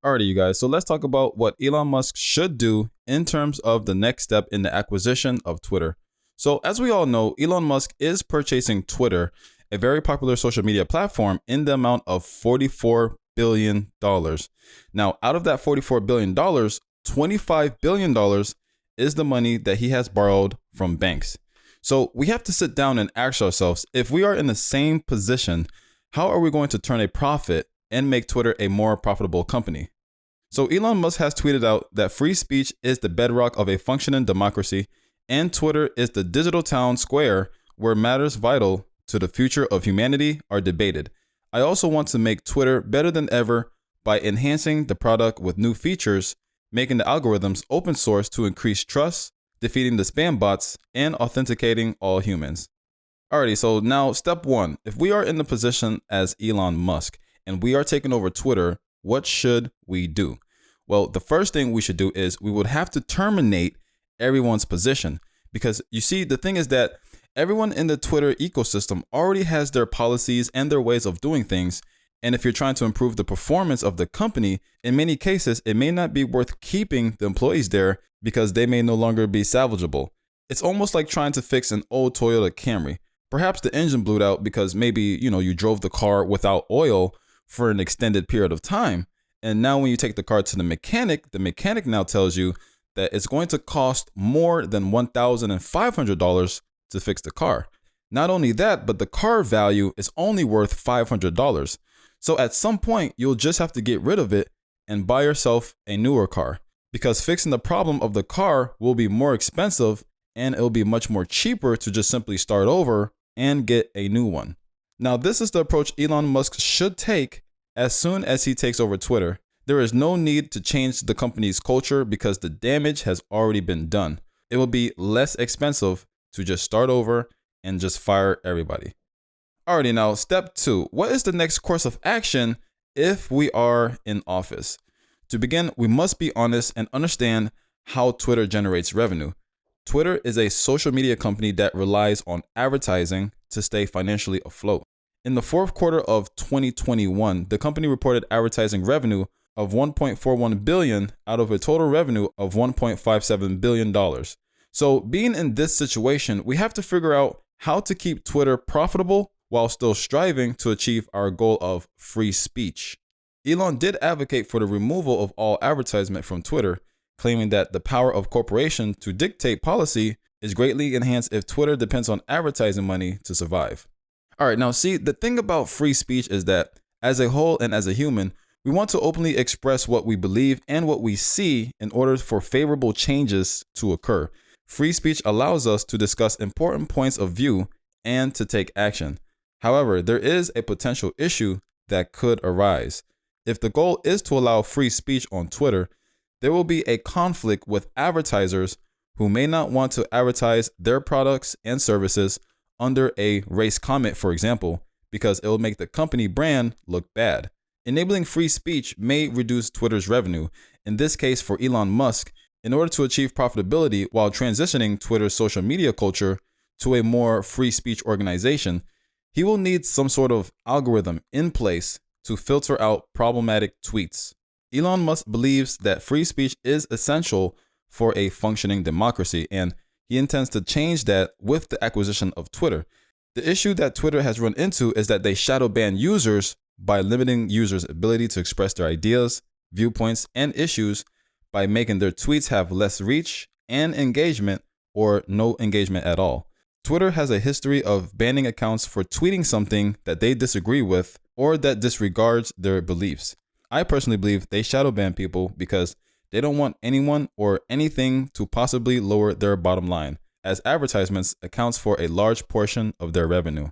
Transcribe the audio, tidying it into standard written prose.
Alrighty, you guys. So let's talk about what Elon Musk should do in terms of the next step in the acquisition of Twitter. So, as we all know, Elon Musk is purchasing Twitter, a very popular social media platform, in the amount of $44 billion. Now, out of that $44 billion, $25 billion is the money that he has borrowed from banks. So we have to sit down and ask ourselves, if we are in the same position, how are we going to turn a profit and make Twitter a more profitable company? So Elon Musk has tweeted out that free speech is the bedrock of a functioning democracy, and Twitter is the digital town square where matters vital to the future of humanity are debated. I also want to make Twitter better than ever by enhancing the product with new features, making the algorithms open source to increase trust, defeating the spam bots, and authenticating all humans. Alrighty, so now step one. If we are in the position as Elon Musk and we are taking over Twitter, what should we do? Well, the first thing we should do is we would have to terminate everyone's position. Because you see, the thing is that everyone in the Twitter ecosystem already has their policies and their ways of doing things. And if you're trying to improve the performance of the company, in many cases, it may not be worth keeping the employees there because they may no longer be salvageable. It's almost like trying to fix an old Toyota Camry. Perhaps the engine blew out because maybe, you drove the car without oil for an extended period of time. And now when you take the car to the mechanic now tells you that it's going to cost more than $1,500 to fix the car. Not only that, but the car value is only worth $500. So at some point, you'll just have to get rid of it and buy yourself a newer car, because fixing the problem of the car will be more expensive and it'll be much more cheaper to just simply start over and get a new one. Now, this is the approach Elon Musk should take as soon as he takes over Twitter. There is no need to change the company's culture because the damage has already been done. It will be less expensive to just start over and just fire everybody. Alrighty, now step two. What is the next course of action if we are in office? To begin, we must be honest and understand how Twitter generates revenue. Twitter is a social media company that relies on advertising to stay financially afloat. In the fourth quarter of 2021, the company reported advertising revenue of $1.41 billion out of a total revenue of $1.57 billion. So being in this situation, we have to figure out how to keep Twitter profitable while still striving to achieve our goal of free speech. Elon did advocate for the removal of all advertisement from Twitter, claiming that the power of corporation to dictate policy is greatly enhanced if Twitter depends on advertising money to survive. All right, now see, the thing about free speech is that as a whole and as a human, we want to openly express what we believe and what we see in order for favorable changes to occur. Free speech allows us to discuss important points of view and to take action. However, there is a potential issue that could arise. If the goal is to allow free speech on Twitter, there will be a conflict with advertisers who may not want to advertise their products and services under a race comment, for example, because it will make the company brand look bad. Enabling free speech may reduce Twitter's revenue. In this case, for Elon Musk, in order to achieve profitability while transitioning Twitter's social media culture to a more free speech organization, he will need some sort of algorithm in place to filter out problematic tweets. Elon Musk believes that free speech is essential for a functioning democracy, and he intends to change that with the acquisition of Twitter. The issue that Twitter has run into is that they shadow ban users by limiting users' ability to express their ideas, viewpoints, and issues by making their tweets have less reach and engagement or no engagement at all. Twitter has a history of banning accounts for tweeting something that they disagree with or that disregards their beliefs. I personally believe they shadow ban people because they don't want anyone or anything to possibly lower their bottom line, as advertisements accounts for a large portion of their revenue.